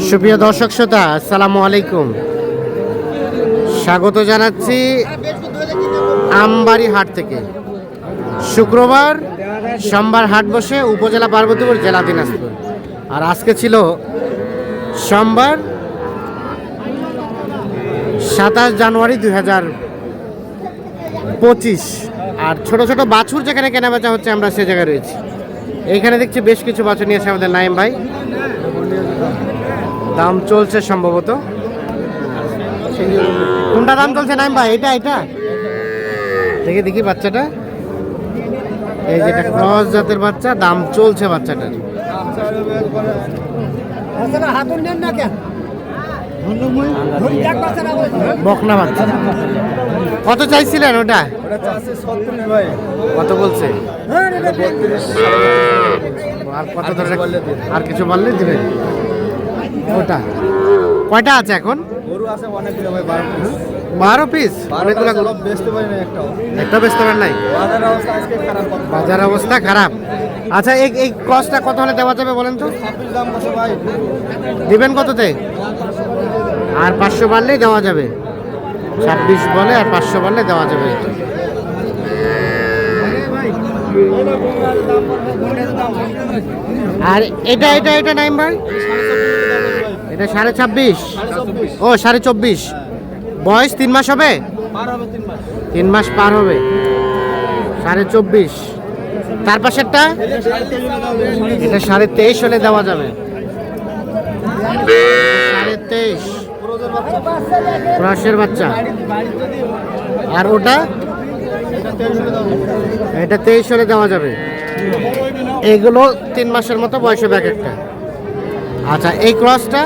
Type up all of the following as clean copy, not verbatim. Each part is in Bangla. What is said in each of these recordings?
সুপ্রিয় দর্শক শ্রোতা, আসসালামু আলাইকুম। স্বাগত জানাচ্ছি আমবাড়ি হাট থেকে। শুক্রবার সোমবার হাট বসে উপজেলা পার্বতীপুর, জেলা দিনাজপুর। আর আজকে ছিল সোমবার 27 জানুয়ারি 2025। আর ছোট ছোট বাছুর যেখানে কেনাবেচা হচ্ছে আমরা সে জায়গায় রয়েছি। এইখানে দেখছি বেশ কিছু বাছুর নিয়েছে আমাদের নাইম ভাই। দাম চলছে সম্ভবত। কোনটা দাম চলছে নাইম ভাই? এটা দেখি দেখি বাচ্চাটা, এই যেটা ক্রস জাতের বাচ্চা, দাম চলছে বাচ্চাটার। বকনা বাচ্চা। কত চাইছিলেন ওটা? কত বলছে? আর কত ধরে, আর কিছু বললে দিবেন? ওটা কয়টা আছে এখন? গরু আছে অনেকগুলো ভাই, 12 পিস। 12 পিস? অনেকগুলো বেচতে পারি না, একটা বেচতে পারেন নাই? বাজার অবস্থা আজকে খারাপ। বাজার অবস্থা খারাপ। আচ্ছা, এই ক্রসটা কত হলে দেওয়া যাবে বলেন তো? 26 দাম বসে ভাই। দিবেন কততে? আর 500 বাড়লেই দেওয়া যাবে। 26 বলে আর 500 বাড়লে দেওয়া যাবে। আর এটা নাইম ভাই, এটা 26.5। ও 24.5। বয়স 3 মাস হবে? 3 মাস পার হবে। 24.5। তার পাশেরটা এটা 23.5 হলে দেওয়া যাবে। 23.5 ক্রসের বাচ্চা। আর ওটা এটা 23 হলে দেওয়া যাবে। এগুলো 3 মাসের মতো বয়স হবে এক একটা। আচ্ছা, এই ক্রসটা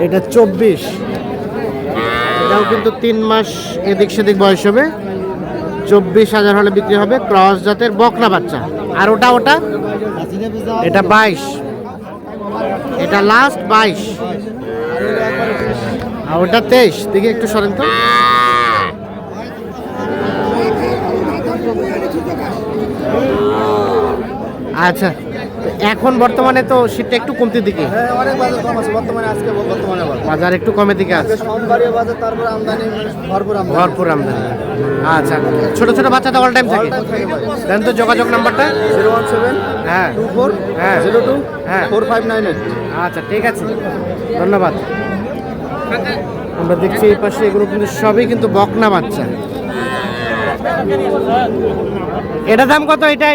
এটা 24। এটাও কিন্তু 3 মাস এদিক সেদিক বয়স হবে। 24,000 হলে বিক্রি হবে। ক্রস জাতের বকনা বাচ্চা। আর ওটা এটা 22। এটা লাস্ট 22। আর ওটা 23। দেখি একটু সরেন তো। আচ্ছা, এখন বর্তমানে তো শীতটা একটু কমতির দিকে। হ্যাঁ, অনেক বাজার কম আছে বর্তমানে। আজকে বর্তমানে বাজার একটু কমের দিকে আছে। সোমবারে বাজার, তারপর আমদানি ভরপুর আমদানি। আচ্ছা, ছোট ছোট বাচ্চাটা অল টাইম থাকে। দেন তো যোগাযোগ নাম্বারটা। 017 হ্যাঁ 24 হ্যাঁ 02 হ্যাঁ 4598। আচ্ছা, ঠিক আছে, ধন্যবাদ। আমরা দেখছি এই পাশে এগুলো কিন্তু সবই কিন্তু বকনা বাচ্চা। এটা দাম কত? এটা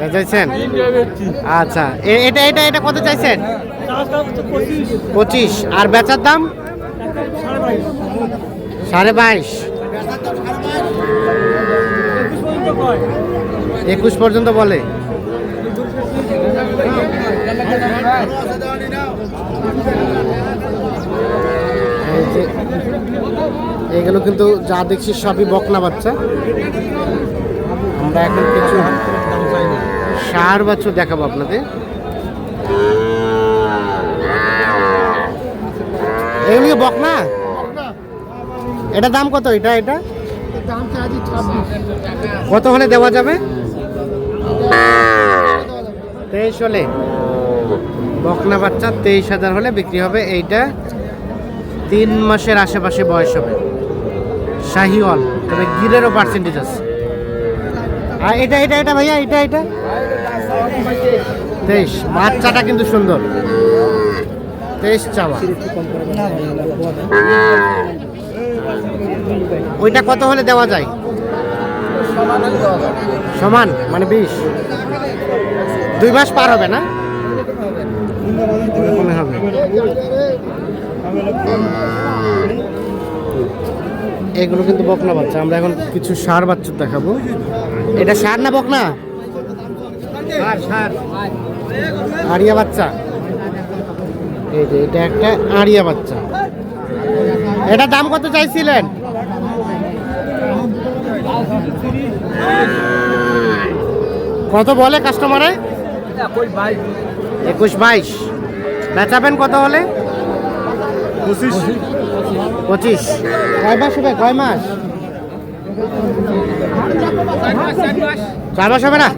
বেচাইছেন? আচ্ছা, এটা কত চাইছেন? 25। আর বেচার দাম 22.5। 21 পর্যন্ত বলে। এগুলো কিন্তু যা দেখছি সবই বকনা বাচ্চা। আমরা এখন কিছু ষাঁড় বাছুর দেখাবো আপনাদের। এগুলো কি বকনা? এটা দাম কত? এটা কত হলে দেওয়া যাবে? 23 হলে। বকনা বাচ্চা 23,000 হলে বিক্রি হবে। এইটা 3 মাসের আশেপাশে বয়স হবে। শাহিওয়াল, তবে গিরেরও পার্সেন্টেজ আছে। আর এটা ভাইয়া, এটা 23। বাচ্চাটা কিন্তু সুন্দর। 23 চাওয়া। ওইটা কত হলে দেওয়া যায়? সমান মানে 20। 2 মাস পার হবে না? মনে হবে। এগুলো কিন্তু বকনা বাচ্চা। আমরা এখন কিছু ষাঁড় বাচ্চা দেখাবো। এটা ষাঁড় না বকনা? আড়িয়া বাচ্চা। এই যে এটা একটা আড়িয়া বাচ্চা। এটা দাম কত চাইছিলেন? কত বলে কাস্টমারে? 21-22। বেচাবেন কত হলে? 25। কয় মাস হবে? কয় মাস? 4 মাস হবে না,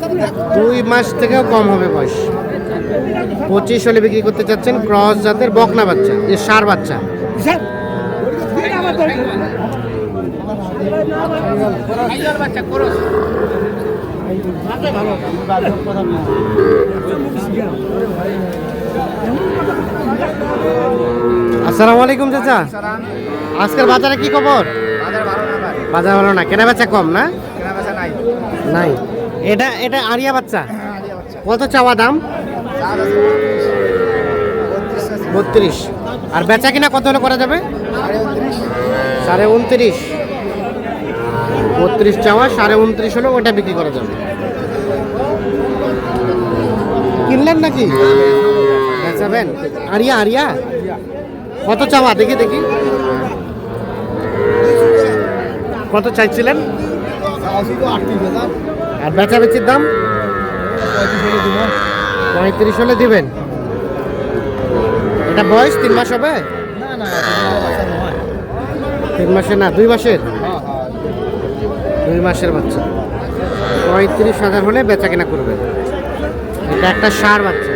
2 মাস থেকেও কম হবে বয়স। 25 হলে বিক্রি করতে চাচ্ছেন, ক্রস জাতের বকনা বাচ্চা, এ ষাঁড় বাচ্চা। আসসালামু আলাইকুম চাচা, আজকের বাজারে কি খবর? বাজার ভালো না, কেনা বেচা কম না? নাই। এটা এটা আরিয়া বাচ্চা, কত চাওয়া দাম? 32। আর বেচা কিনা কত হলে করা যাবে? 29.5। 32 চাওয়া, 29.5 হলে ওটা বিক্রি করা যাবে। কিনলেন নাকি? বেচাবেন? আরিয়া আরিয়া কত চাওয়া? দেখি দেখি কত চাইছিলেন? আর বেচা বেচির দাম 35 হলে দিবেন। এটা বয়স 3 মাস হবে? 3 মাসের না, 2 মাসের? 2 মাসের বাচ্চা। 35,000 হলে বেচা কেনা করবেন। এটা একটা ষাঁড় বাচ্চা।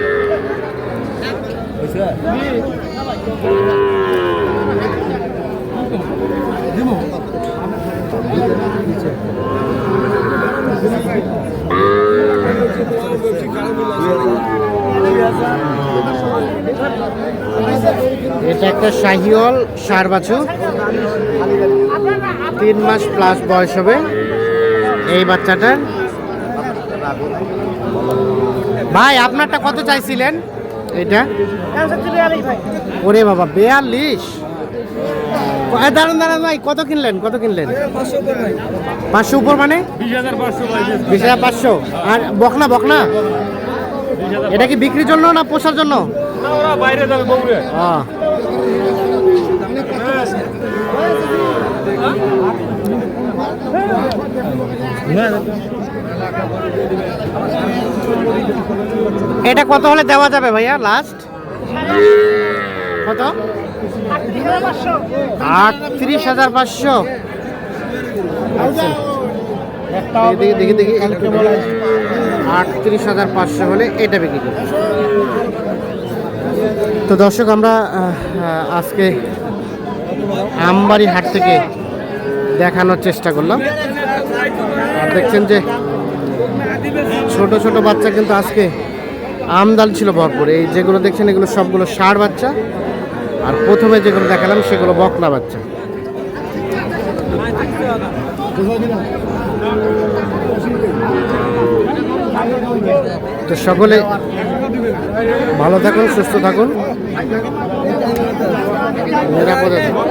এটা একটা শাহিওয়াল ষাঁড় বাছু, 3 মাস প্লাস বয়স হবে এই বাচ্চাটার। ভাই আপনারটা কত চাইছিলেন? এটা ওরে বাবা 42। দাঁড়ান দাঁড়ান ভাই, কত কিনলেন? কত কিনলেন? 500 উপর মানে 20,500। আর বকনা বকনা এটা কি বিক্রির জন্য না পোষার জন্য? বাইরে যাবে বউরে। এটা কত হলে দেওয়া যাবে ভাইয়া লাস্ট? কত? 38,500। দেখি দেখি দেখি 38,500 হলে এটা বিক্রি করব। তো দর্শক, আমরা আজকে আমবাড়ি হাট থেকে দেখানোর চেষ্টা করলাম। আর দেখছেন যে ছোট ছোট বাচ্চা কিন্তু আজকে আমদানি ছিল ভরপুর। এই যেগুলো দেখছেন এগুলো সবগুলো ষাঁড় বাচ্চা, আর প্রথমে যেগুলো দেখালাম সেগুলো বকনা বাচ্চা। তো সকলে ভালো থাকুন, সুস্থ থাকুন, নিরাপদে থাকুন।